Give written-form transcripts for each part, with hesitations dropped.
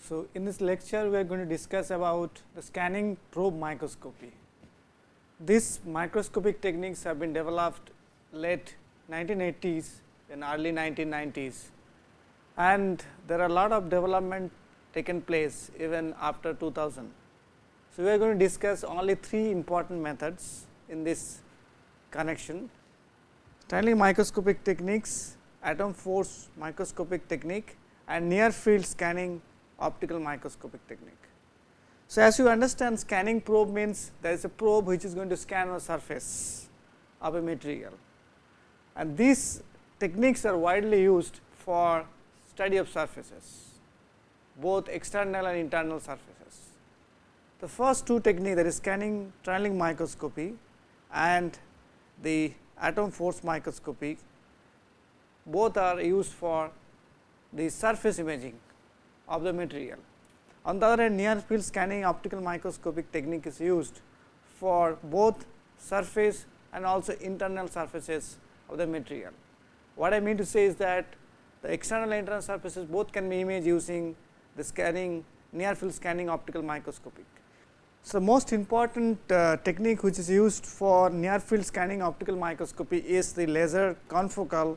So, in this lecture we are going to discuss about the scanning probe microscopy. These microscopic techniques have been developed late 1980s and early 1990s, and there are a lot of development taken place even after 2000. So, we are going to discuss only three important methods in this connection: tunneling microscopic techniques, atom force microscopic technique, and near field scanning optical microscopic technique. So, as you understand, scanning probe means there is a probe which is going to scan the surface of a material, and these techniques are widely used for study of surfaces, both external and internal surfaces. The first two techniques, that is scanning tunneling microscopy and the atom force microscopy, both are used for the surface imaging of the material. On the other hand, near field scanning optical microscopic technique is used for both surface and also internal surfaces of the material. What I mean to say is that the external and internal surfaces both can be imaged using the scanning near field scanning optical microscopic. So, most important technique which is used for near field scanning optical microscopy is the laser confocal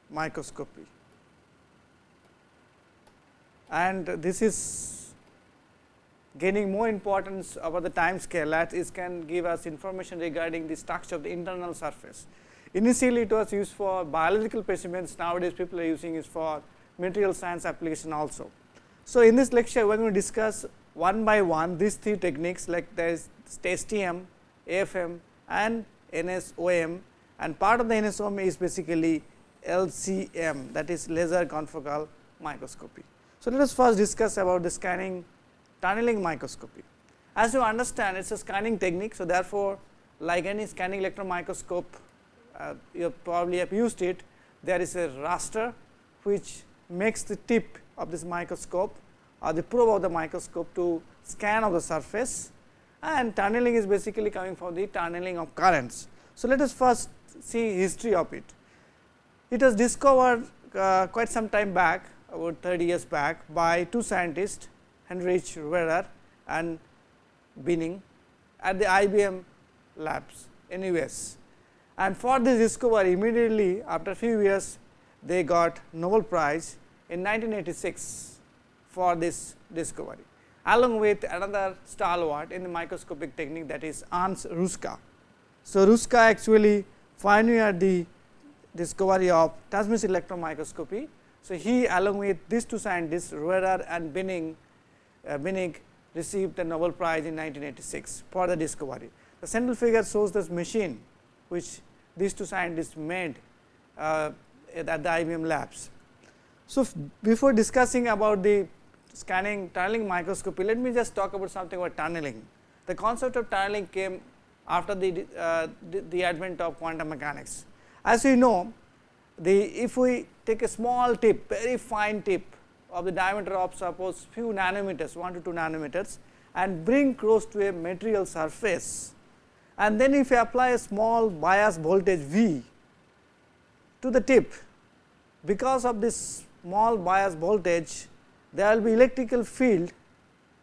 microscopy, and this is gaining more importance over the time scale, as it can give us information regarding the structure of the internal surface. Initially, it was used for biological specimens. Nowadays, people are using it for material science application also. So, in this lecture, we are going to discuss one by one these three techniques, like there is STM, AFM and NSOM, and part of the NSOM is basically LCM, that is laser confocal microscopy. So, let us first discuss about the scanning tunneling microscopy. As you understand, it is a scanning technique. So, therefore, like any scanning electron microscope, you probably have used it. There is a raster which makes the tip of this microscope or the probe of the microscope to scan of the surface, and tunneling is basically coming from the tunneling of currents. So, let us first see history of it. It was discovered quite some time back, about 30 years back, by two scientists, Heinrich Roederer and Binning, at the IBM labs in US. And for this discovery, immediately after a few years, they got Nobel Prize in 1986 for this discovery, along with another stalwart in the microscopic technique, that is Ernst Ruska. So, Ruska actually pioneered the discovery of transmission electron microscopy. So, he along with these two scientists, Roederer and Binning, received the Nobel Prize in 1986 for the discovery. The central figure shows this machine which these two scientists made at the IBM labs. So, before discussing about the scanning tunneling microscopy, let me just talk about something about tunneling. The concept of tunneling came after the advent of quantum mechanics. As you know, if we take a small tip, very fine tip of the diameter of suppose few nanometers, 1 to 2 nanometers, and bring close to a material surface, and then if you apply a small bias voltage V to the tip, because of this small bias voltage, there will be electrical field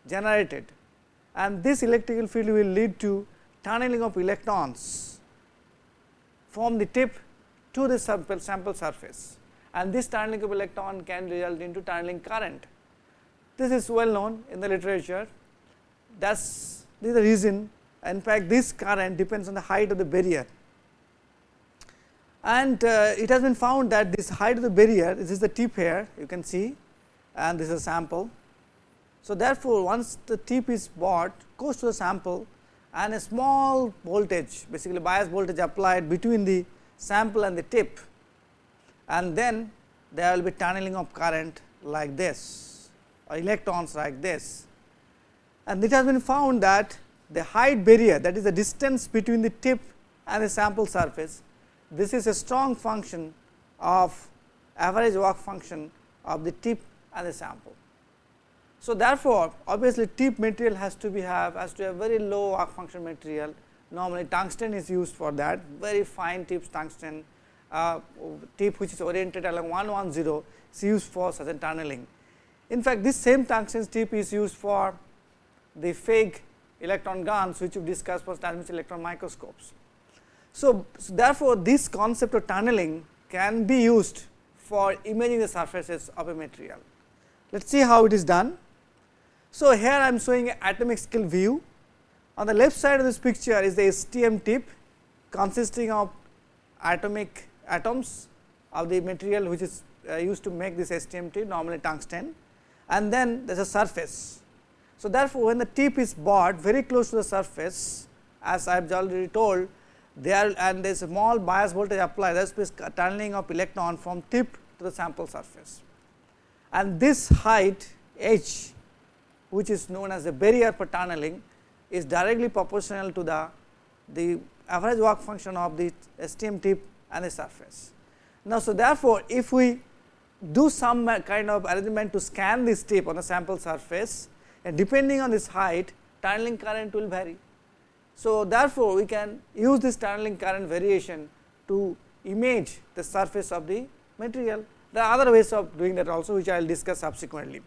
generated, and this electrical field will lead to tunneling of electrons from the tip to the sample surface, and this tunneling of electron can result into tunneling current. This is well known in the literature. This is the reason. In fact, this current depends on the height of the barrier, and it has been found that this height of the barrier, this is the tip here, you can see, and this is a sample. So, therefore, once the tip is brought close to the sample and a small voltage, basically bias voltage applied between the sample and the tip, and then there will be tunneling of current like this, or electrons like this. And it has been found that the height barrier, that is the distance between the tip and the sample surface, this is a strong function of average work function of the tip and the sample. So, therefore, obviously, tip material has to have very low work function material. Normally, tungsten is used for that, very fine tips tip which is oriented along 110 is used for such a tunneling. In fact, this same tungsten tip is used for the fake electron guns, which we discussed for transmission electron microscopes. So, therefore, this concept of tunneling can be used for imaging the surfaces of a material. Let us see how it is done. So, here I am showing an atomic scale view. On the left side of this picture is the STM tip consisting of atoms of the material which is used to make this STM tip, normally tungsten, and then there is a surface. So, therefore, when the tip is brought very close to the surface, as I have already told, there and there is a small bias voltage applied, there is tunneling of electron from tip to the sample surface. And this height h, which is known as the barrier for tunneling, is directly proportional to the average work function of the STM tip and the surface. Now, so therefore, if we do some kind of arrangement to scan this tip on the sample surface, and depending on this height, tunneling current will vary. So, therefore, we can use this tunneling current variation to image the surface of the material. There are other ways of doing that also, which I will discuss subsequently.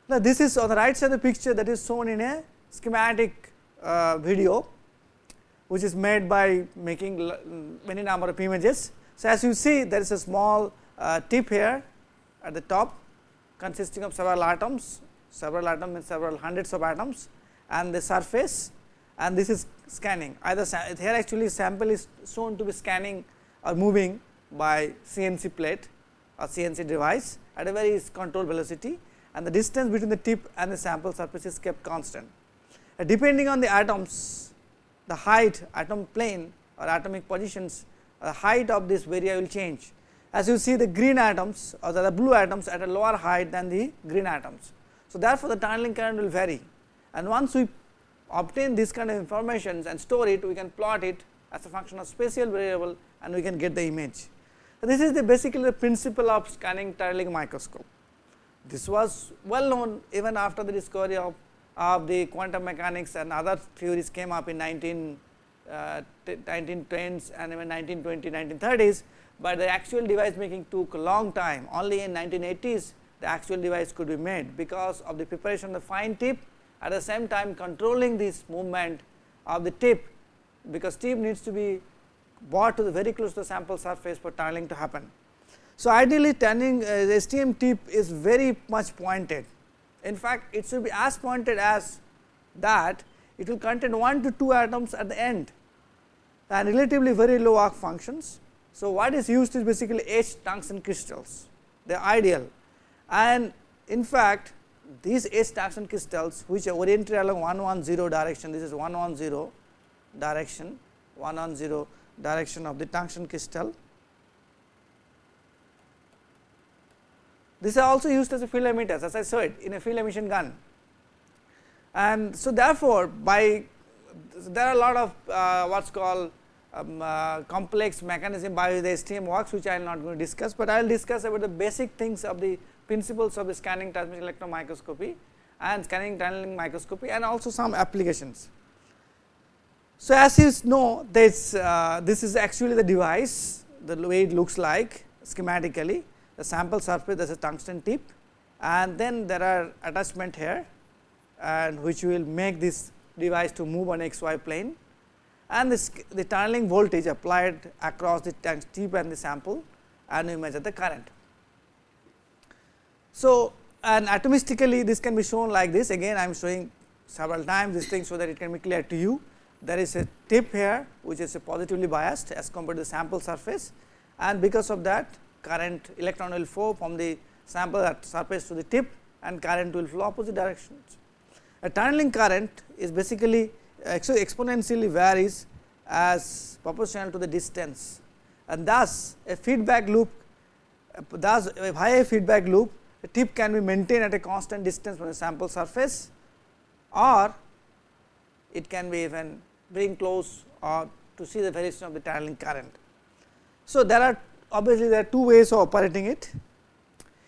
Now, this is on the right side of the picture that is shown in a schematic video, which is made by making many number of images. So, as you see, there is a small tip here at the top consisting of several atoms means several hundreds of atoms, and the surface, and this is scanning. Either here actually sample is shown to be scanning or moving by CNC plate or CNC device at a very controlled velocity, and the distance between the tip and the sample surface is kept constant. Depending on the atoms, the height, atom plane or atomic positions, the height of this barrier will change. As you see, the green atoms or the blue atoms at a lower height than the green atoms. So, therefore, the tunneling current will vary, and once we obtain this kind of information and store it, we can plot it as a function of spatial variable and we can get the image. So, this is basically the principle of scanning tunneling microscope. This was well known even after the discovery of the quantum mechanics, and other theories came up in 1910s and even 1920, 1930s, but the actual device making took a long time. Only in 1980s the actual device could be made because of the preparation of the fine tip, at the same time controlling this movement of the tip, because tip needs to be brought to the very close to the sample surface for tunneling to happen. So, ideally tunneling the STM tip is very much pointed. In fact, it should be as pointed as that it will contain 1 to 2 atoms at the end and relatively very low arc functions. So, what is used is basically H tungsten crystals, they are ideal, and in fact, these H tungsten crystals which are oriented along 110 direction, this is 110 direction, 110 direction of the tungsten crystal. These are also used as a field emitters, as I said, in a field emission gun. And so, therefore, there are a lot of what is called complex mechanism by which the STM works, which I am not going to discuss, but I will discuss about the basic things of the principles of the scanning transmission electron microscopy and scanning tunneling microscopy, and also some applications. So, as you know, this is actually the device, the way it looks like schematically. The sample surface, there is a tungsten tip, and then there are attachment here, and which will make this device to move on XY plane, and the tunneling voltage applied across the tip and the sample, and we measure the current. So, and atomistically this can be shown like this. Again, I am showing several times this thing so that it can be clear to you. There is a tip here which is positively biased as compared to the sample surface, and because of that current electron will flow from the sample surface to the tip, and current will flow opposite directions. A tunneling current is basically exponentially varies as proportional to the distance, and thus a feedback loop, thus via a feedback loop, the tip can be maintained at a constant distance from the sample surface, or it can be even bring close or to see the variation of the tunneling current. So, there are obviously there are two ways of operating it.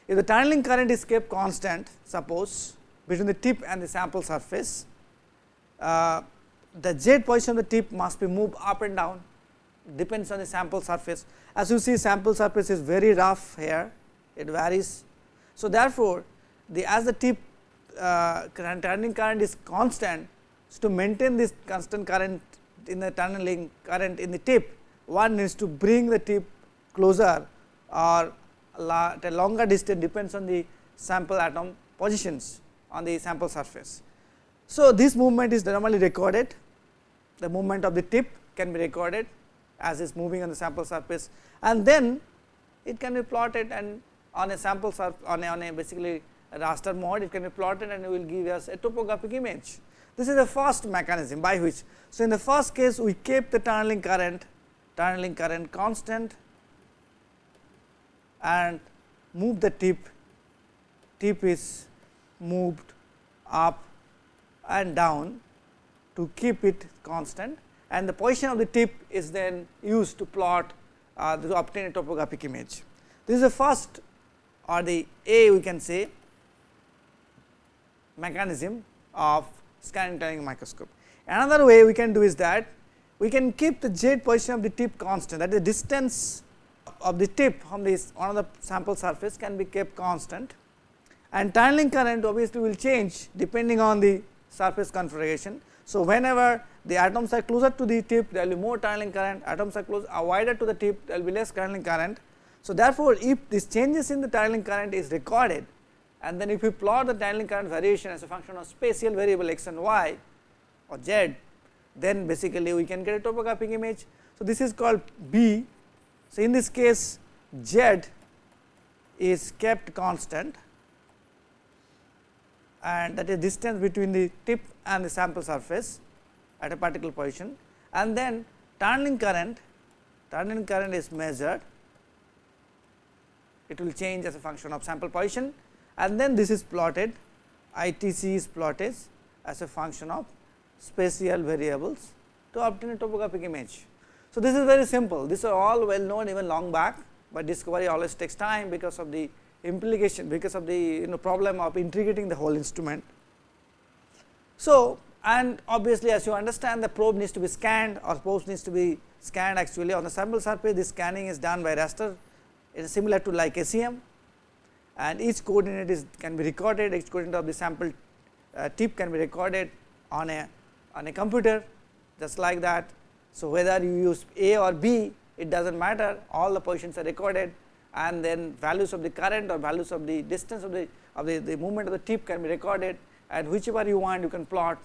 If the tunneling current is kept constant, suppose between the tip and the sample surface, the z position of the tip must be moved up and down, depends on the sample surface. As you see, sample surface is very rough here, it varies. So, therefore, as the tip turning current is constant, so to maintain this constant current in the tunneling current in the tip, one needs to bring the tip closer or at a longer distance, depends on the sample atom positions on the sample surface. So, this movement is normally recorded, the movement of the tip can be recorded as is moving on the sample surface, and then it can be plotted and on a sample on a basically a raster mode, it can be plotted and it will give us a topographic image. This is the first mechanism by which. So, in the first case we kept the tunneling current constant and move the tip is moved up and down to keep it constant, and the position of the tip is then used to plot to obtain a topographic image. This is the first or the A we can say mechanism of scanning tunneling microscope. Another way we can do is that we can keep the z position of the tip constant, that is the distance of the tip from this one of the sample surface can be kept constant, and tunneling current obviously will change depending on the surface configuration. So, whenever the atoms are closer to the tip, there will be more tunneling current, atoms are wider to the tip, there will be less tunneling current. So, therefore, if these changes in the tunneling current is recorded, and then if we plot the tunneling current variation as a function of spatial variable x and y or z, then basically we can get a topographic image. So, this is called B. So, in this case z is kept constant, and that is distance between the tip and the sample surface at a particular position, and then tunneling current is measured, it will change as a function of sample position, and then this is plotted, ITC is plotted as a function of spatial variables to obtain a topographic image. So, this is very simple, these are all well known even long back, but discovery always takes time because of the implication, because of the problem of integrating the whole instrument. So, and obviously as you understand, the probe needs to be scanned, or probe needs to be scanned actually on the sample surface. This scanning is done by raster, it is similar to like SEM, and each coordinate can be recorded, each coordinate of the sample tip can be recorded on a computer just like that. So, whether you use A or B, it does not matter, all the positions are recorded, and then values of the current or values of the distance of the movement of the tip can be recorded, and whichever you want you can plot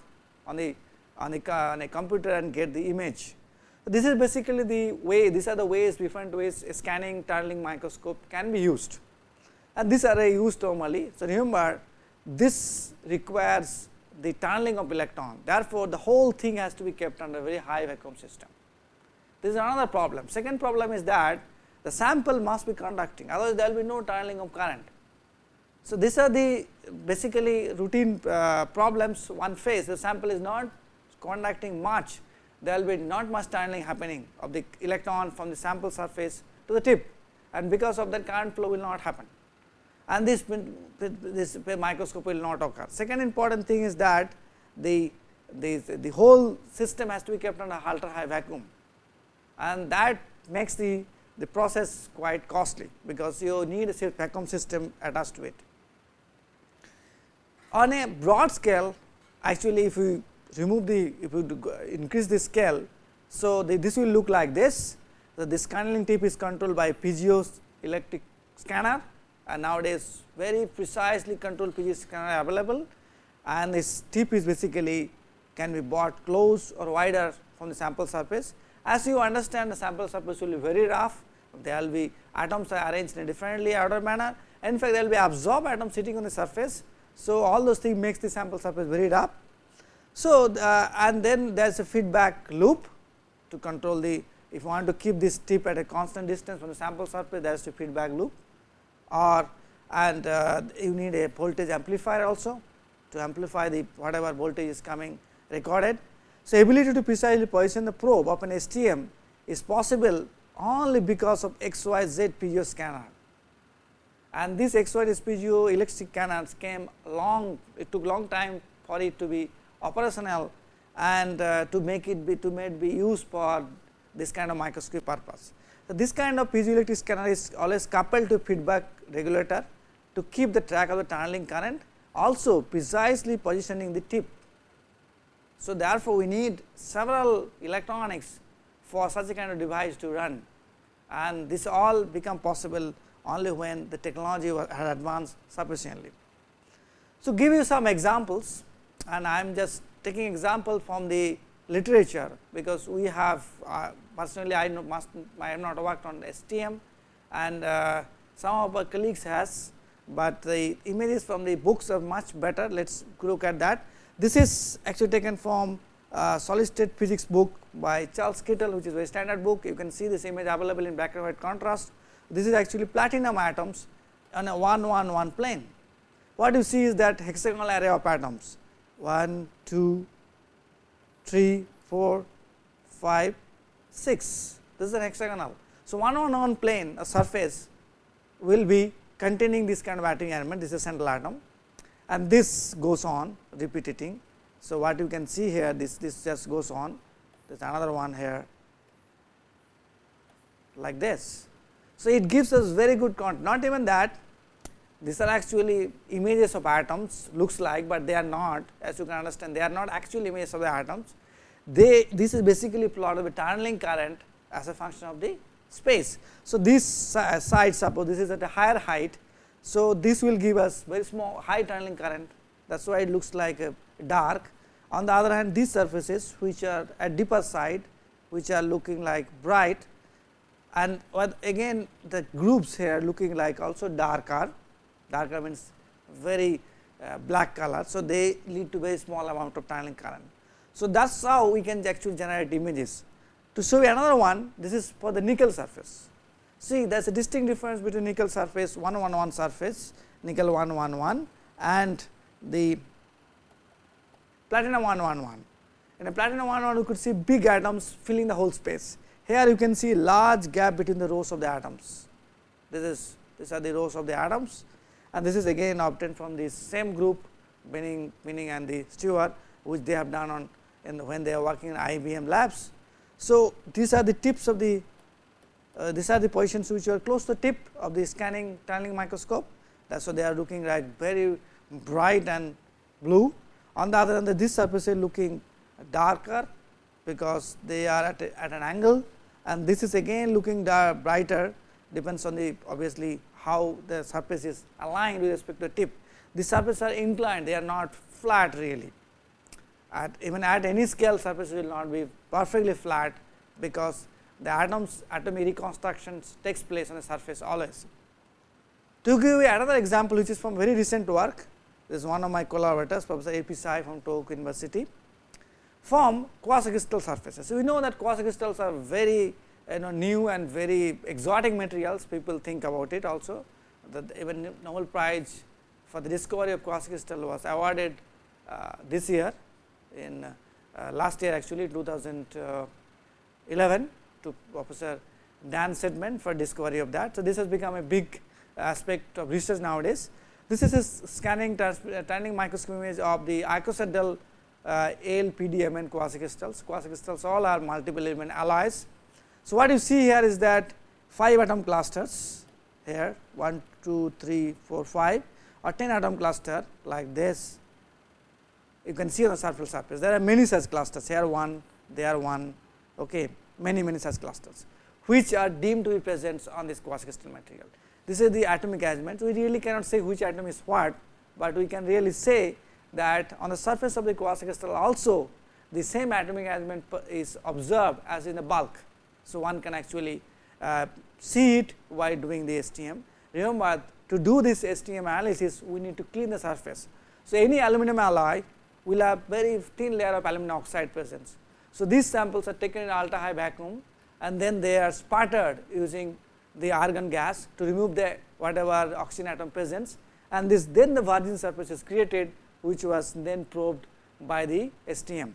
on a computer and get the image. So, this is basically the way, these are the ways, different ways a scanning tunneling microscope can be used, and these are used normally. So, remember this requires the tunneling of electron, therefore, the whole thing has to be kept under a very high vacuum system. This is another problem. Second problem is that the sample must be conducting, otherwise there will be no tunneling of current. So, these are the basically routine problems one face. The sample is not conducting much, there will be not much tunneling happening of the electron from the sample surface to the tip, and because of that current flow will not happen, and this microscope will not occur. Second important thing is that the whole system has to be kept under ultra high vacuum, and that makes the process quite costly, because you need a vacuum system attached to it. On a broad scale, actually if we remove increase the scale, so this will look like this. So, this scanning tip is controlled by PGO electric scanner, and nowadays very precisely controlled PGO scanner available, and this tip is basically can be bought close or wider from the sample surface. As you understand, the sample surface will be very rough, there will be atoms are arranged in a differently ordered manner, in fact there will be absorbed atoms sitting on the surface. So, all those things makes the sample surface very rough. So, and then there is a feedback loop to control the, if you want to keep this tip at a constant distance from the sample surface, there is a feedback loop, or and you need a voltage amplifier also to amplify the whatever voltage is coming recorded. So, ability to precisely position the probe of an STM is possible only because of XYZ PGO scanner, and this XYZ PGO electric scanners came long, it took long time for it to be operational, and to make it be used for this kind of microscopic purpose. So, this kind of piezoelectric scanner is always coupled to feedback regulator, to keep the track of the tunneling current, also precisely positioning the tip. So, therefore, we need several electronics for such a kind of device to run, and this all become possible only when the technology had advanced sufficiently. So, give you some examples, and I am just taking example from the literature, because we have personally I have not worked on STM, and some of our colleagues has, but the images from the books are much better. Let us look at that. This is actually taken from solid state physics book by Charles Kittle, which is a very standard book. You can see this image available in black and white contrast. This is actually platinum atoms on a 1-1-1 plane. What you see is that hexagonal array of atoms 1, 2, 3, 4, 5, 6. This is an hexagonal. So, 1-1-1 plane, a surface will be containing this kind of atomic element. This is a central atom, and this goes on repeating. So, what you can see here, this just goes on. There is another one here like this. So, it gives us very good content. Not even that, these are actually images of atoms, looks like, but they are not, as you can understand, they are not actual images of the atoms. This is basically plotted with tunneling current as a function of the space. So, this side, suppose this is at a higher height. So, this will give us very small high tunneling current, that is why it looks like a dark. On the other hand, these surfaces which are at deeper side, which are looking like bright, and again the groups here looking like also darker means very black color. So, they lead to very small amount of tunneling current. So, that is how we can actually generate images. To show you another one, this is for the nickel surface. See, there is a distinct difference between nickel surface 1-1-1 surface, nickel 1-1-1, and the platinum 1-1-1. In a platinum 1-1, you could see big atoms filling the whole space. Here you can see large gap between the rows of the atoms. These are the rows of the atoms, and this is again obtained from the same group, Benning and the Stewart, which they have done on when they are working in IBM labs. So, these are the tips of the these are the positions which are close to the tip of the scanning tunneling microscope. That is why they are looking like very bright and blue. On the other hand, this surface is looking darker because they are at an angle, and this is again looking brighter, depends on the obviously how the surface is aligned with respect to the tip. The surfaces are inclined, they are not flat really. Even at any scale, surface will not be perfectly flat, because the atomic reconstructions takes place on the surface always. To give you another example, which is from very recent work, this is one of my collaborators, Professor A.P. Sai from Tohoku University, from quasicrystal surfaces. So, we know that quasicrystals are very new and very exotic materials. People think about it also. Even Nobel Prize for the discovery of quasicrystal was awarded this year, in last year actually 2011, to Professor Dan Sedman for discovery of that. So, this has become a big aspect of research nowadays. This is a scanning tunneling microscope image of the icosahedral AlPDMN quasicrystals. Quasicrystals all are multiple element alloys. So, what you see here is that 5 atom clusters here 1, 2, 3, 4, 5 or 10 atom cluster like this. You can see on the surface. There are many such clusters, here one, there one, okay, many such clusters, which are deemed to be present on this quasicrystal material. This is the atomic arrangement. We really cannot say which atom is what, but we can really say that on the surface of the quasicrystal also the same atomic arrangement is observed as in the bulk. So, one can actually see it while doing the STM. Remember, to do this STM analysis, we need to clean the surface. So, any aluminum alloy will have very thin layer of aluminum oxide presence. So, these samples are taken in ultra high vacuum, and then they are sputtered using the argon gas to remove the whatever oxygen atom presence, and then the virgin surface is created, which was then probed by the STM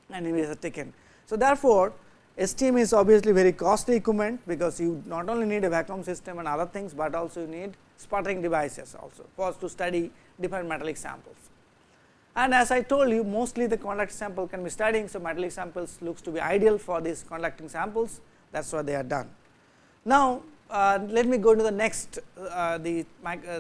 and images are taken. So, therefore, STM is obviously very costly equipment, because you not only need a vacuum system and other things, but also you need sputtering devices also for to study different metallic samples. And as I told you, mostly the conducting sample can be studying. So, metallic samples looks to be ideal for these conducting samples, that is why they are done. Now, let me go to the next the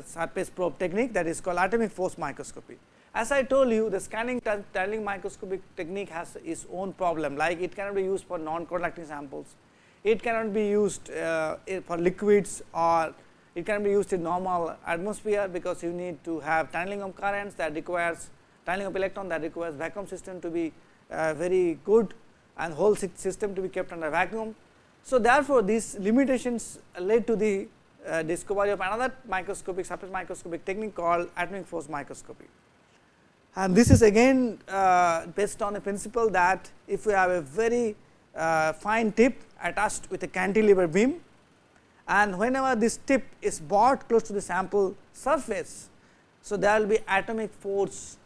surface probe technique, that is called atomic force microscopy. As I told you, the scanning tunneling microscopic technique has its own problem, like it cannot be used for non-conducting samples, it cannot be used for liquids, or it can be used in normal atmosphere, because you need to have tunneling of currents, that requires tunneling of electron, that requires vacuum system to be very good, and whole system to be kept under vacuum. So, therefore, these limitations led to the discovery of another microscopic surface microscopic technique called atomic force microscopy. And this is again based on the principle that if we have a very fine tip attached with a cantilever beam, and whenever this tip is brought close to the sample surface, so there will be atomic force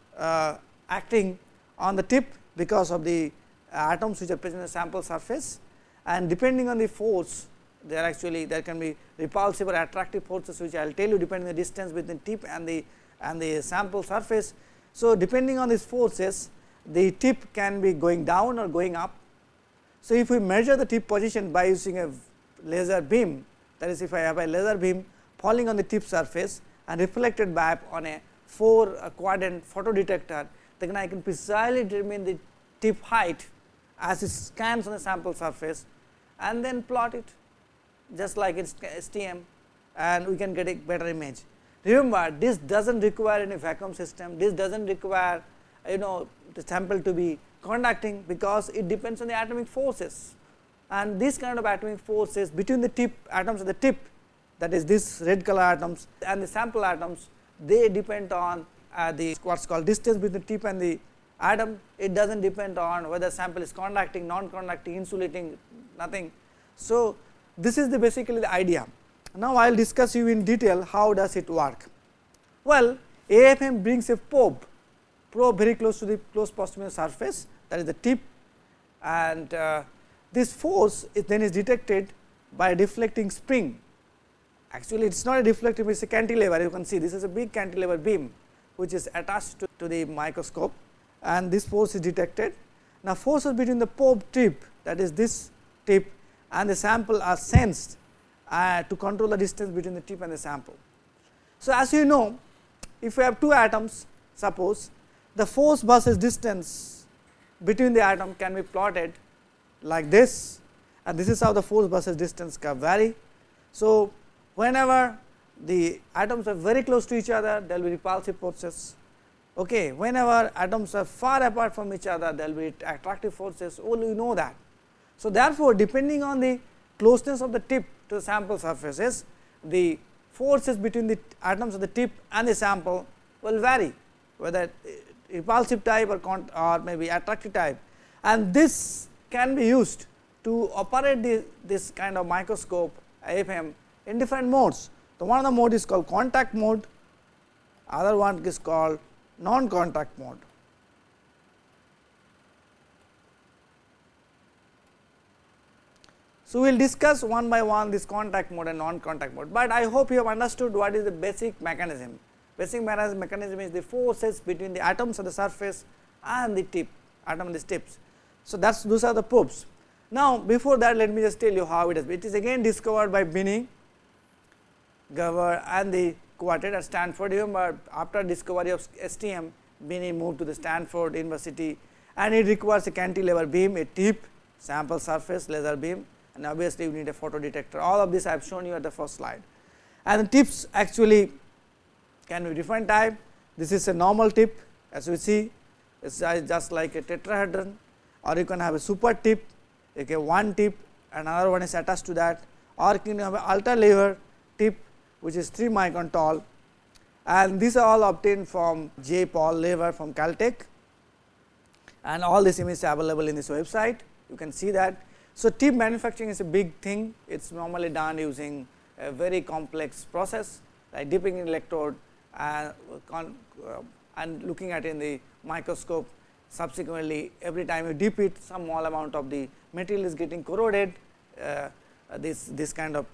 acting on the tip because of the atoms which are present in the sample surface, and depending on the force, there can be repulsive or attractive forces, which I will tell you depending on the distance between tip and the sample surface. So, depending on these forces, the tip can be going down or going up. So, if we measure the tip position by using a laser beam, that is, if I have a laser beam falling on the tip surface and reflected back on a 4 quadrant photo detector, then I can precisely determine the tip height as it scans on the sample surface and then plot it just like its STM, and we can get a better image. Remember, this does not require any vacuum system, this does not require the sample to be conducting, because it depends on the atomic forces, and this kind of atomic forces between the tip atoms at the tip, that is this red color atoms, and the sample atoms, they depend on the what is called distance between the tip and the atom. It does not depend on whether sample is conducting, non-conducting, insulating, nothing. So, this is basically the idea. Now, I will discuss you in detail how does it work. Well, AFM brings a probe very close to the close proximal surface, that is the tip, and this force then is detected by a deflecting spring. Actually, it is not a deflecting, it is a cantilever. You can see this is a big cantilever beam which is attached to the microscope, and this force is detected. Now, forces between the probe tip, that is this tip, and the sample are sensed to control the distance between the tip and the sample. So, as you know, if we have two atoms, suppose the force versus distance between the atom can be plotted like this, and this is how the force versus distance curve vary. So, whenever the atoms are very close to each other, there will be repulsive forces. Okay. Whenever atoms are far apart from each other, there will be attractive forces, we know that. So, therefore, depending on the closeness of the tip to the sample surfaces, the forces between the atoms of the tip and the sample will vary, whether repulsive type or maybe attractive type, and this can be used to operate this kind of microscope AFM in different modes. So, one of the mode is called contact mode, other one is called non-contact mode. So, we will discuss one by one this contact mode and non-contact mode, but I hope you have understood what is the basic mechanism. Basic mechanism is the forces between the atoms of the surface and the tip, atom and the tips. So, those are the probes. Now, before that, let me just tell you how it is. It is again discovered by Binney, Gower and the quartet at Stanford. Remember, after discovery of STM, Binney moved to the Stanford University, and it requires a cantilever beam, a tip, sample surface, laser beam, and obviously you need a photo detector. All of this I have shown you at the first slide. And the tips actually can be different type. This is a normal tip, as we see, it is just like a tetrahedron, or you can have a super tip, okay, one tip, another one is attached to that, or you can have an ultra lever tip which is 3 micron tall, and these are all obtained from J. Paul Lever from Caltech, and all these images are available in this website. You can see that. So, tip manufacturing is a big thing. It is normally done using a very complex process like dipping in electrode and looking at it in the microscope. Subsequently, every time you dip it, some small amount of the material is getting corroded. This kind of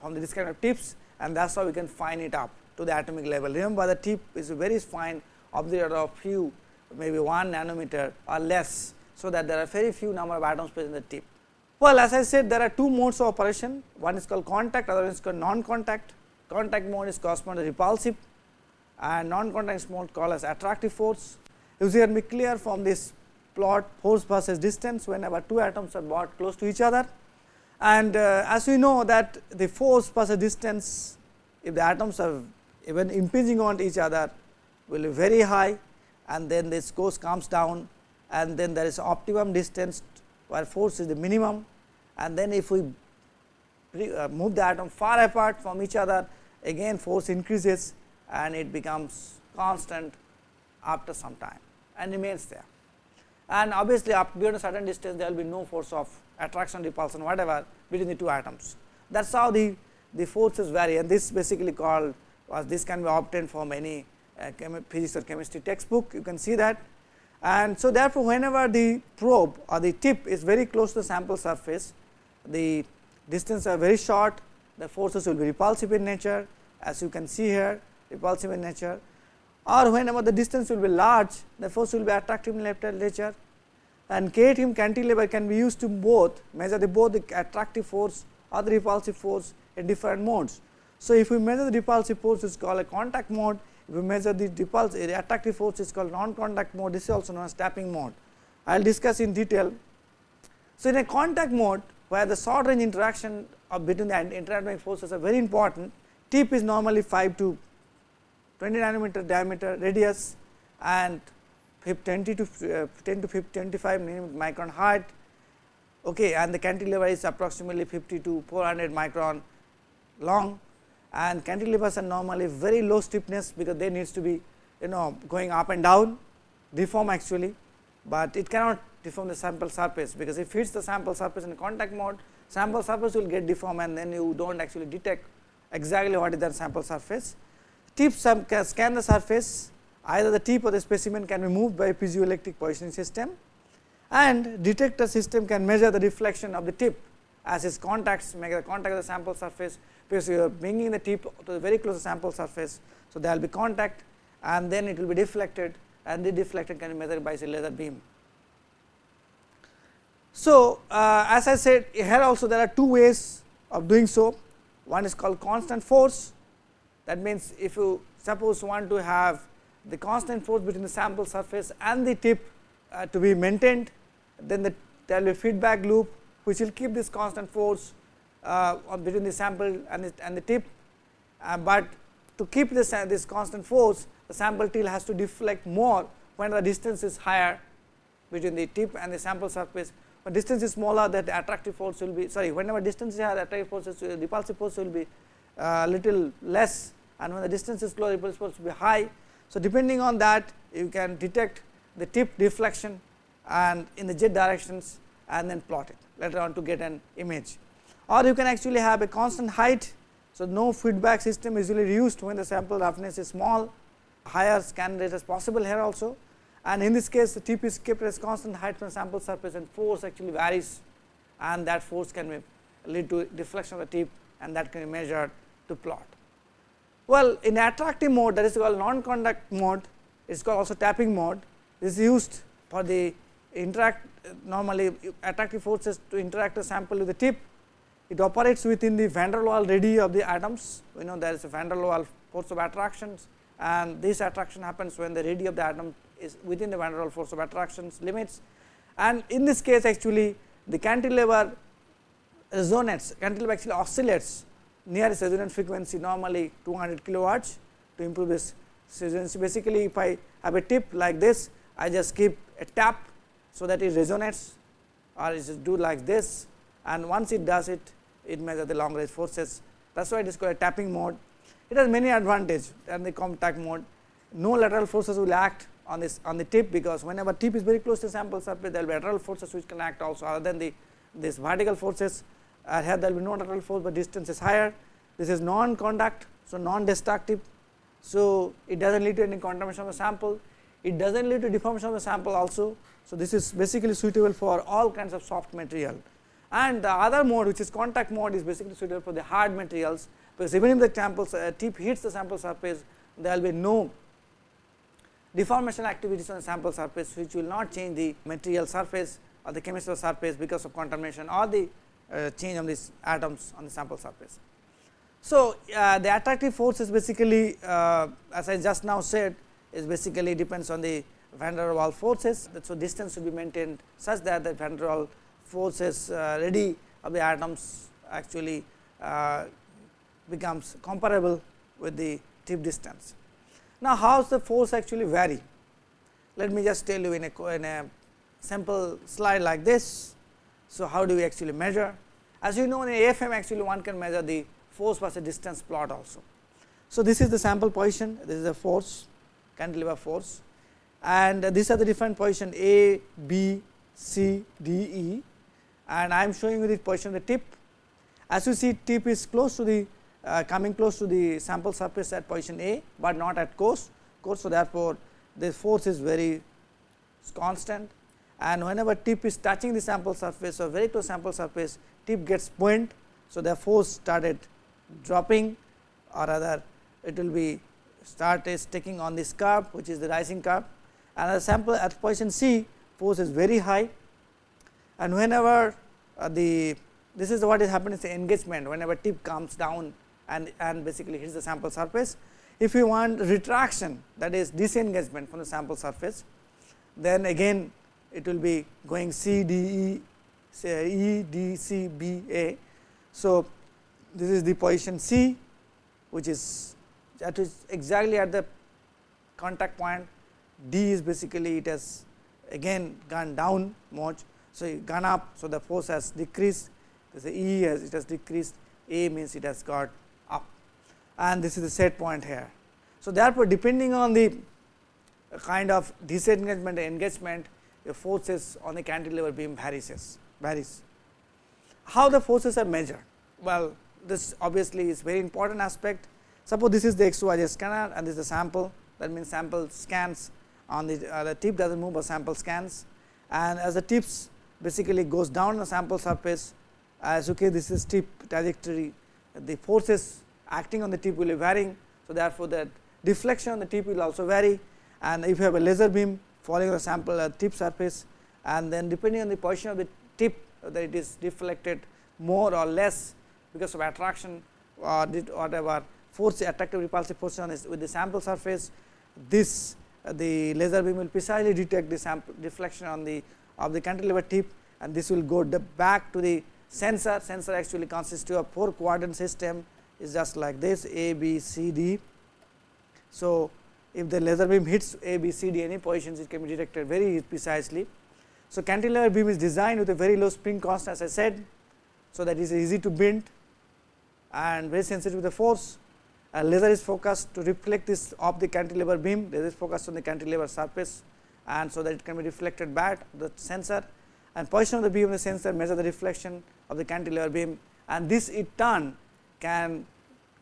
from this kind of tips, and that is how we can fine it up to the atomic level. Remember, the tip is very fine, of the order of few, maybe 1 nanometer or less, so that there are very few number of atoms present in the tip. Well, as I said, there are two modes of operation, one is called contact, other one is called non-contact. Contact mode is correspond to repulsive and non-contact mode called as attractive force. You can be clear from this plot force versus distance whenever two atoms are brought close to each other. And as we know that the force versus distance, if the atoms are even impinging on each other, will be very high, and then this comes down, and then there is optimum distance where force is the minimum, and then if we move the atom far apart from each other, again force increases and it becomes constant after some time and remains there. And obviously, up beyond a certain distance there will be no force of attraction, repulsion, whatever between the two atoms. That is how the forces vary, and this basically called this can be obtained from any physics or chemistry textbook, you can see that. And so therefore, whenever the probe or the tip is very close to the sample surface, the distance are very short, the forces will be repulsive in nature, as you can see here, repulsive in nature, or whenever the distance will be large, the force will be attractive in nature. And K-tube cantilever can be used to both measure both the attractive force or the repulsive force in different modes. So if we measure the repulsive force, it is called a contact mode. If we measure the attractive force, is called non-contact mode. This is also known as tapping mode. I will discuss in detail. So in a contact mode, where the short range interaction between the interatomic forces are very important, tip is normally 5 to 20 nanometer diameter radius and 10 to 25 micron height, okay, and the cantilever is approximately 50 to 400 micron long, and cantilevers are normally very low stiffness because they needs to be going up and down, deform actually, but it cannot deform the sample surface, because if it hits the sample surface in contact mode, sample surface will get deformed and then you do not actually detect exactly what is that sample surface. Tips can scan the surface, either the tip or the specimen can be moved by a piezoelectric positioning system, and detector system can measure the reflection of the tip as its contacts make the contact of the sample surface, because you are bringing the tip to the very close sample surface. So, there will be contact and then it will be deflected, and the deflected can be measured by a laser beam. So, as I said, here also there are two ways of doing so. One is called constant force. That means, if you suppose want to have the constant force between the sample surface and the tip to be maintained, then there will be a feedback loop which will keep this constant force between the sample and the tip, but to keep this constant force, the sample tail has to deflect more when the distance is higher between the tip and the sample surface. When distance is smaller, that the attractive force will be whenever distance is higher, the attractive force the repulsive force will be little less, and when the distance is close, the repulsive force will be high. So, depending on that, you can detect the tip deflection and in the z directions and then plot it later on to get an image. Or you can actually have a constant height. So, no feedback system is usually used when the sample roughness is small, higher scan rate as possible here also, and in this case the tip is kept as constant height from sample surface, and force actually varies, and that force can lead to deflection of the tip, and that can be measured to plot. Well, in attractive mode, that is called non-contact mode, it is called also tapping mode. This is used for the normally attractive forces to interact the sample with the tip. It operates within the van der Waals radii of the atoms. We know there is a van der Waals force of attractions, and this attraction happens when the radii of the atom is within the van der Waals force of attractions limits. And in this case, actually the cantilever resonates, cantilever actually oscillates near its resonance frequency, normally 200 kilohertz, to improve this resonance. Basically, if I have a tip like this, I just keep a tap so that it resonates, or it just do like this, and once it does it, it measures the long range forces. That is why it is called a tapping mode. It has many advantages than the contact mode. No lateral forces will act on the tip, because whenever tip is very close to the sample surface, there will be lateral forces which can act also other than these vertical forces. Here there will be no lateral force, but distance is higher. This is non-contact, so non-destructive. So, it does not lead to any contamination of the sample. It does not lead to deformation of the sample also. So, this is basically suitable for all kinds of soft material. And the other mode, which is contact mode, is basically suitable for the hard materials, because even if the sample tip hits the sample surface, there will be no deformation activities on the sample surface, which will not change the material surface or the chemical surface because of contamination or the change of these atoms on the sample surface. So, the attractive force is basically as I just now said, is basically depends on the van der Waals forces. So, distance should be maintained such that the van der Waals forces ready of the atoms actually becomes comparable with the tip distance. Now, how does the force actually vary? Let me just tell you in a simple slide like this. So, how do we actually measure? As you know, in AFM actually one can measure the force versus distance plot also. So, this is the sample position, this is the force, cantilever force, and these are the different position A, B, C, D, E, and I am showing you the position of the tip. As you see, tip is close to the coming close to the sample surface at position A, but not at course. So, therefore, the force is very constant, and whenever tip is touching the sample surface or very close sample surface, tip gets buoyant. So, the force started dropping, or rather it will be taking on this curve, which is the rising curve, and the sample at position C, force is very high, and whenever this is what is happening is the engagement, whenever tip comes down and basically hits the sample surface. If you want retraction, that is disengagement from the sample surface, then again it will be going C, D, E, say E, D, C, B, A. So, this is the position C, which is that is exactly at the contact point. D is basically it has again gone down much. So, it gone up. So, the force has decreased, the E has it has decreased, A means it has got up, and this is the set point here. So, therefore, depending on the kind of disengagement and engagement, the forces on the cantilever beam varies. How the forces are measured? Well, this obviously is very important aspect. Suppose this is the XYZ scanner and this is the sample, that means sample scans on the tip does not move, but sample scans, and as the tips basically goes down the sample surface, as okay, this is tip trajectory, the forces acting on the tip will be varying. So, therefore, the deflection on the tip will also vary, and if you have a laser beam falling on the sample tip surface, and then depending on the position of the tip, whether it is deflected more or less because of attraction or whatever force, attractive repulsive force on with the sample surface, this the laser beam will precisely detect the sample deflection on the of the cantilever tip, and this will go back to the sensor. Sensor actually consists of 4 quadrant system, is just like this A, B, C, D. So, if the laser beam hits A, B, C, D any positions, it can be detected very precisely. So, cantilever beam is designed with a very low spring constant, as I said. So, that is easy to bend and very sensitive to the force. A laser is focused to reflect this off the cantilever beam, laser is focused on the cantilever surface, and so that it can be reflected back the sensor, and position of the beam of the sensor measure the reflection of the cantilever beam, and this in turn can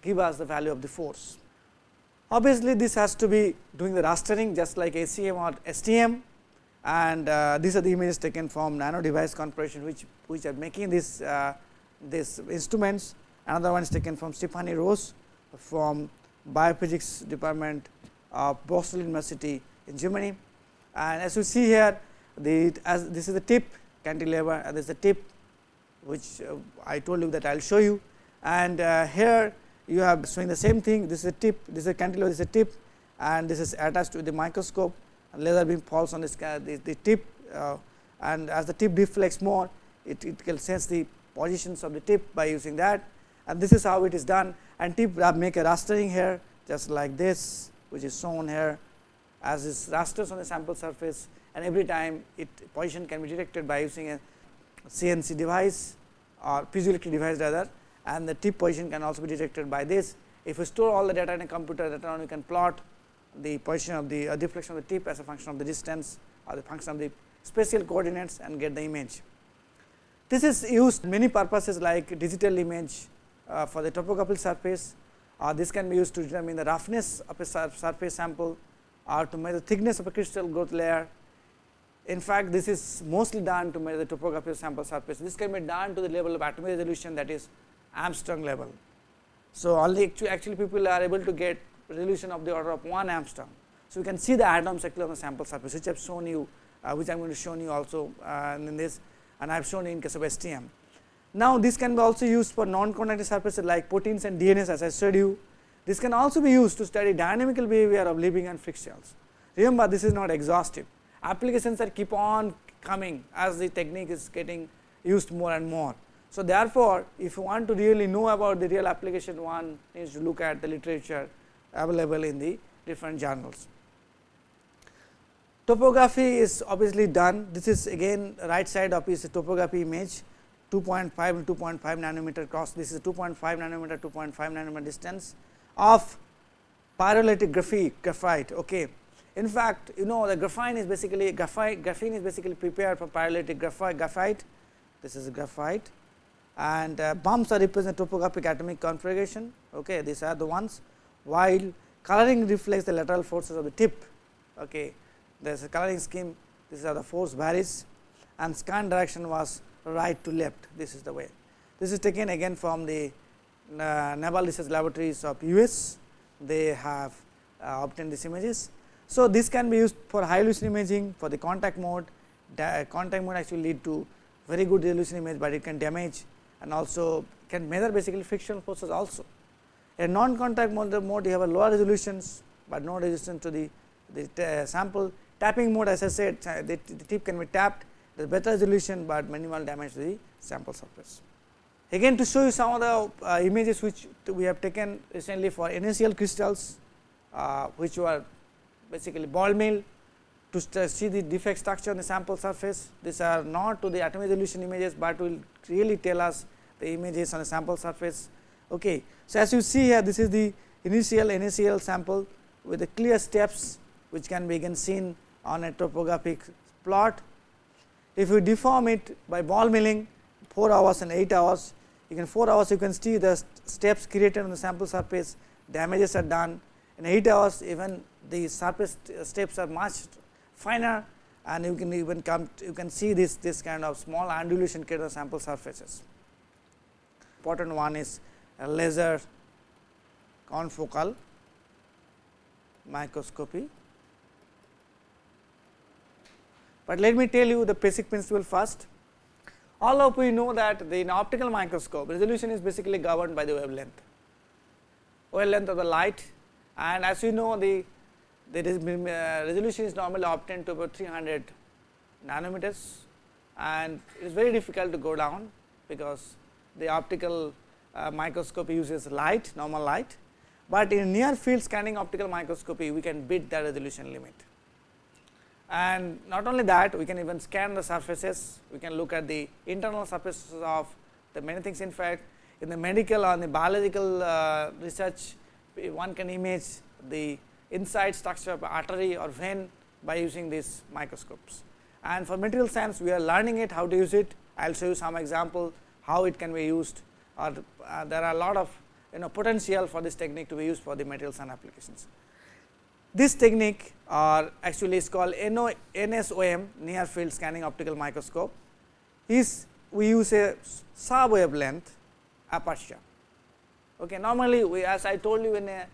give us the value of the force. Obviously, this has to be doing the rastering just like ACM or STM, and these are the images taken from Nano Device Corporation, which are making these instruments. Another one is taken from Stephanie Rose from Biophysics Department of Boston University in Germany. And as you see here, this is the tip cantilever, and this is the tip which I told you that I will show you, and here you have showing the same thing. This is a tip, this is a cantilever, this is a tip, and this is attached to the microscope, and laser beam falls on this the tip, and as the tip deflects more, it can sense the positions of the tip by using that, and this is how it is done. And tip make a rastering here just like this, which is shown here as this rasters on the sample surface, and every time position can be detected by using a CNC device or piezoelectric device rather, and the tip position can also be detected by this. If you store all the data in a computer, later on you can plot the position of the deflection of the tip as a function of the distance or the function of the spatial coordinates and get the image. This is used many purposes like digital image for the topographical surface, or this can be used to determine the roughness of a surface sample or to measure the thickness of a crystal growth layer. In fact, this is mostly done to measure the topographical sample surface. This can be done to the level of atomic resolution, that is Armstrong level. So, only actually people are able to get resolution of the order of 1 Armstrong. So, you can see the atoms actually on the sample surface, which I have shown you which I am going to show you also in this, and I have shown in case of STM. Now, this can be also used for non-conducting surfaces like proteins and DNAs, as I showed you. This can also be used to study dynamical behavior of living and fixed cells. Remember, this is not exhaustive. Applications are keep on coming as the technique is getting used more and more. So, therefore, if you want to really know about the real application, one needs to look at the literature available in the different journals. Topography is obviously done. This is again right side of is a topography image, 2.5 and 2.5 nanometer cross. This is 2.5 nanometer, 2.5 nanometer distance of pyrolytic graphite. Okay. In fact, you know the graphene is basically prepared for pyrolytic graphite. This is graphite, and bumps are represent topographic atomic configuration. Okay, these are the ones, while coloring reflects the lateral forces of the tip. Okay, there is a coloring scheme. These are the force varies, and scan direction was right to left. This is the way. This is taken again from the Naval Research Laboratories of US. They have obtained these images. So, this can be used for high resolution imaging for the contact mode. Contact mode actually lead to very good resolution image, but it can damage and also can measure basically frictional forces also. In non-contact mode you have a lower resolutions, but no resistance to the sample. Tapping mode, as I said, the tip can be tapped, there is better resolution, but minimal damage to the sample surface. Again, to show you some of the images which we have taken recently for NaCl crystals, which were basically ball mill to see the defect structure on the sample surface. These are not to the atomic resolution images, but will really tell us the images on the sample surface. Okay. So, as you see here, this is the initial NaCl sample with the clear steps which can be again seen on a topographic plot. If you deform it by ball milling 4 hours and 8 hours, you can 4 hours you can see the steps created on the sample surface, damages are done. In 8 hours even the surface steps are much finer, and you can even you can see this kind of small undulation created on sample surfaces. Important one is a laser confocal microscopy. But let me tell you the basic principle first. All of you know that in optical microscope resolution is basically governed by the wavelength of the light, and as you know the resolution is normally obtained to about 300 nanometers, and it is very difficult to go down because the optical microscopy uses light, normal light, but in near field scanning optical microscopy we can beat the resolution limit. And not only that, we can even scan the surfaces, we can look at the internal surfaces of the many things. In fact, in the medical or in the biological research, one can image the inside structure of artery or vein by using these microscopes. And for material science, we are learning it, how to use it. I will show you some example how it can be used, or there are a lot of potential for this technique to be used for the material science applications. This technique actually is called NSOM, near field scanning optical microscope. We use a sub-wavelength aperture. Okay, normally as I told you in a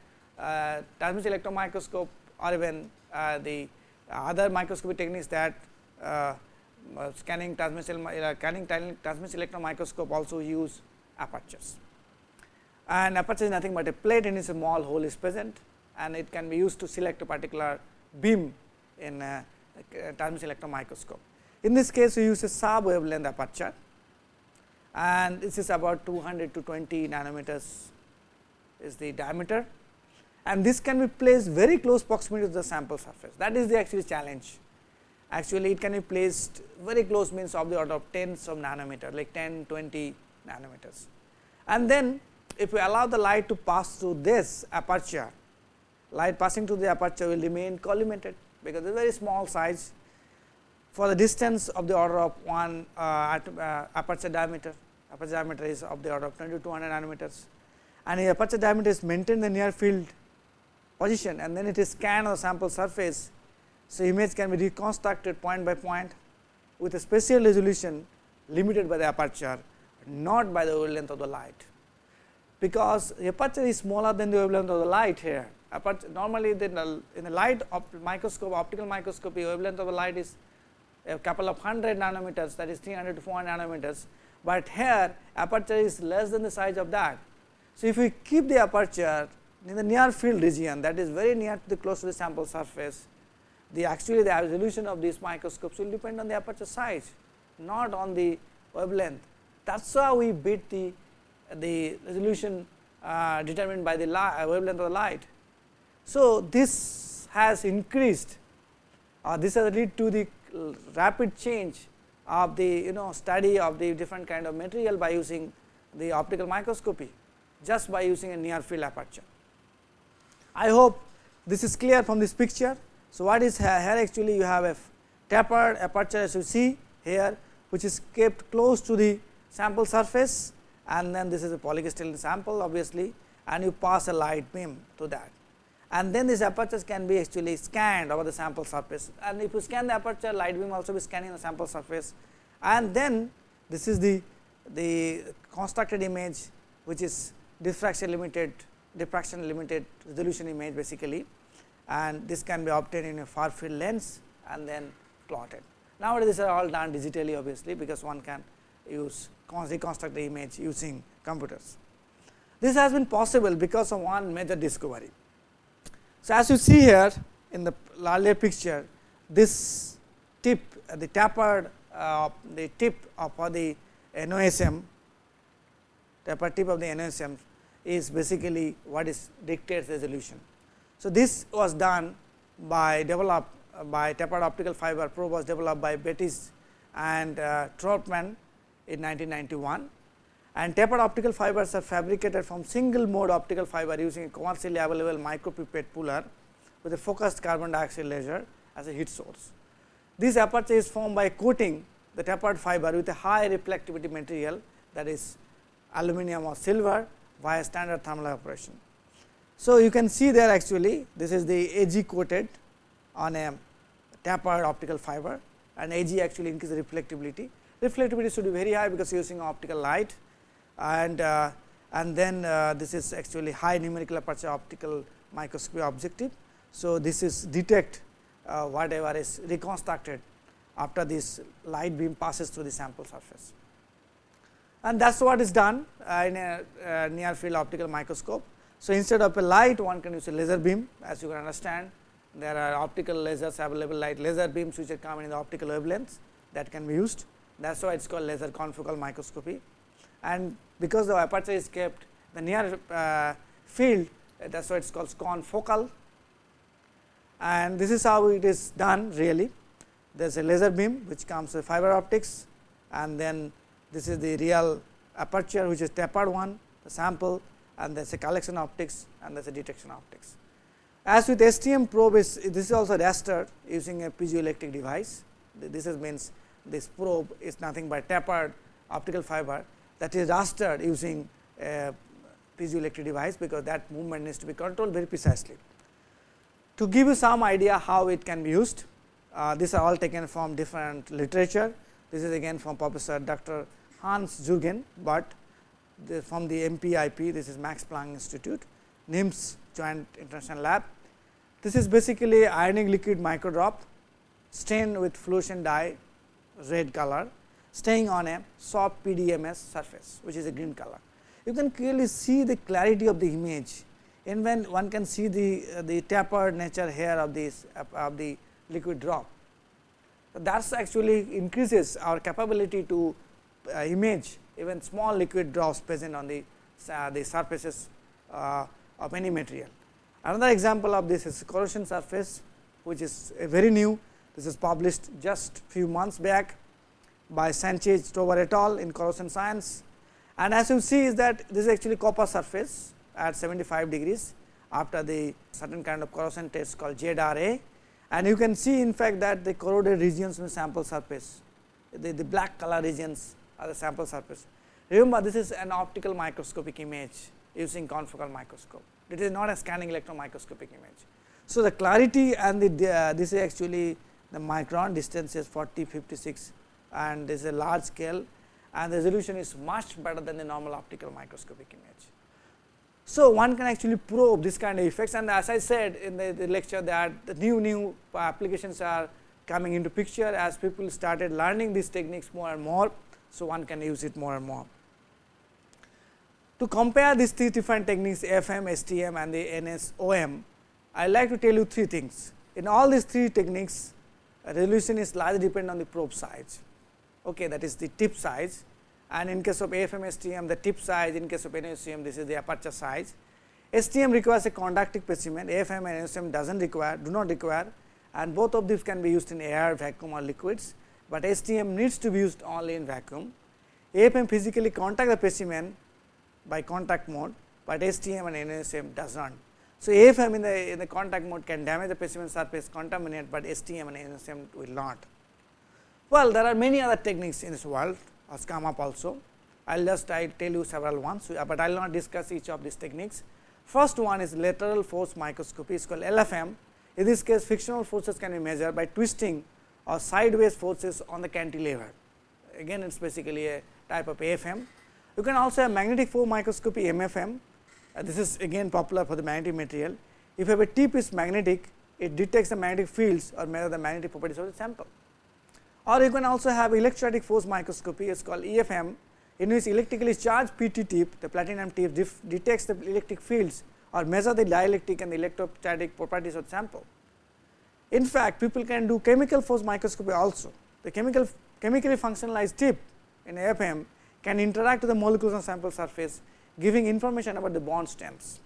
transmission electron microscope or even the other microscopy techniques that scanning transmission electron microscope also use apertures. And aperture is nothing but a plate in a small hole is present, and it can be used to select a particular beam in a transmission electron microscope. In this case, we use a sub-wavelength aperture, and this is about 200 to 20 nanometers is the diameter, and this can be placed very close proximity to the sample surface. That is the actual challenge. Actually, it can be placed very close, means of the order of tens of nanometer, like 10, 20 nanometers. And then if we allow the light to pass through this aperture, light passing through the aperture will remain collimated, because it is very small size for the distance of the order of one aperture diameter. Aperture diameter is of the order of 20 to 200 nanometers, and the aperture diameter is maintained in the near field position, and then it is scanned on the sample surface. So, image can be reconstructed point by point with a spatial resolution limited by the aperture, not by the wavelength of the light, because the aperture is smaller than the wavelength of the light here. Normally in the light microscope, optical microscopy, wavelength of the light is a couple of 100 nanometers, that is 300 to 400 nanometers, but here aperture is less than the size of that. So, if we keep the aperture in the near field region, that is very near to the close to the sample surface, actually the resolution of these microscopes will depend on the aperture size, not on the wavelength. That is how we beat the resolution determined by the wavelength of the light. So, this has increased, this has led to the rapid change of the study of the different kind of material by using the optical microscopy, just by using a near field aperture. I hope this is clear from this picture. So, what is here actually you have a tapered aperture as you see here, which is kept close to the sample surface, and then this is a polycrystalline sample obviously, and you pass a light beam to that, and then these apertures can be actually scanned over the sample surface, and if you scan the aperture, light beam also be scanning the sample surface, and then this is the constructed image, which is diffraction limited resolution image basically, and this can be obtained in a far field lens and then plotted. Nowadays, these are all done digitally obviously, because one can reconstruct the image using computers. This has been possible because of one major discovery. So, as you see here in the earlier picture, this tip, the tapered the tip of the NOSM, tapered tip of the NOSM is basically what is dictates resolution. So, this was done by tapered optical fiber probe was developed by Bettis and Troutman in 1991, and tapered optical fibers are fabricated from single mode optical fiber using a commercially available micropipette puller with a focused carbon dioxide laser as a heat source. This aperture is formed by coating the tapered fiber with a high reflectivity material, that is aluminum or silver, via standard thermal evaporation. So, you can see there actually this is the AG coated on a tapered optical fiber, and AG actually increases reflectivity. Reflectivity should be very high because using optical light, and then this is actually high numerical aperture optical microscopy objective. So, this is detect whatever is reconstructed after this light beam passes through the sample surface, and that is what is done in a near field optical microscope. So, instead of a light, one can use a laser beam. As you can understand, there are optical lasers available, like laser beams which are coming in the optical wavelengths that can be used. That is why it is called laser confocal microscopy, and because the aperture is kept the near field, that is why it is called confocal, and this is how it is done really. There is a laser beam which comes with fiber optics, and then this is the real aperture which is tapered one, the sample, and there is a collection optics and there is a detection optics. As with STM probe, this is also rastered using a piezoelectric device. This means this probe is nothing but tapered optical fiber that is rastered using a piezoelectric device, because that movement needs to be controlled very precisely. To give you some idea how it can be used, these are all taken from different literature. This is again from Professor Dr. Hans Jürgen, but from the MPIP, this is Max Planck Institute, NIMS Joint International Lab. This is basically ionic liquid microdrop stained with fluorescent dye red color, staying on a soft PDMS surface, which is a green color. You can clearly see the clarity of the image, and when one can see the tapered nature here of this of the liquid drop. So, that actually increases our capability to image even small liquid drops present on the surfaces of any material. Another example of this is corrosion surface, which is very new. This is published just few months back by Sanchez Tovar et al. In corrosion science, and as you see is that this is actually copper surface at 75 degrees after the certain kind of corrosion test called ZRA, and you can see in fact that the corroded regions in the sample surface, the black color regions are the sample surface. Remember, this is an optical microscopic image using confocal microscope. It is not a scanning electron microscopic image. So, the clarity and this is actually the micron distance is 40, 56, and this is a large scale, and the resolution is much better than the normal optical microscopic image. So, one can actually probe this kind of effects, and as I said in the lecture that the new applications are coming into picture as people started learning these techniques more and more. So, one can use it more and more. To compare these three different techniques AFM, STM and the NSOM, I would like to tell you three things. In all these three techniques, resolution is largely dependent on the probe size, okay, that is the tip size, and in case of AFM, STM the tip size, in case of NSOM this is the aperture size. STM requires a conductive specimen, AFM and NSOM do not require, and both of these can be used in air, vacuum or liquids, but STM needs to be used only in vacuum. AFM physically contact the specimen by contact mode, but STM and NSOM does not. So, AFM in the contact mode can damage the specimen surface, contaminate, but STM and NSOM will not. Well, there are many other techniques in this world has come up also. I will just tell you several ones, but I will not discuss each of these techniques. First one is lateral force microscopy, it is called LFM. In this case, frictional forces can be measured by twisting or sideways forces on the cantilever. Again, it is basically a type of AFM. You can also have magnetic force microscopy, MFM. This is again popular for the magnetic material. If you have a tip is magnetic, it detects the magnetic fields or measure the magnetic properties of the sample. Or you can also have electrostatic force microscopy, it is called EFM, in which electrically charged PT tip, the platinum tip detects the electric fields or measure the dielectric and the electrostatic properties of the sample. In fact, people can do chemical force microscopy also. The chemically functionalized tip in AFM can interact with the molecules on sample surface, giving information about the bond strengths.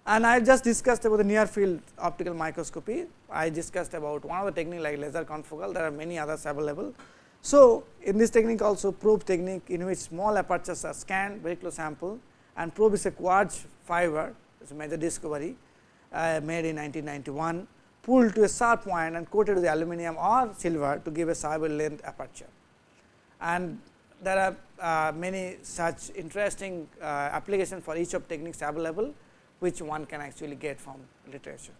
And I just discussed about the near field optical microscopy. I discussed about one of the technique like laser confocal. There are many others available. So, in this technique also probe technique, in which small apertures are scanned, very close sample, and probe is a quartz fiber, it is a major discovery made in 1991, pulled to a sharp point and coated with aluminum or silver to give a soluble length aperture. And there are many such interesting applications for each of techniques available, which one can actually get from literature.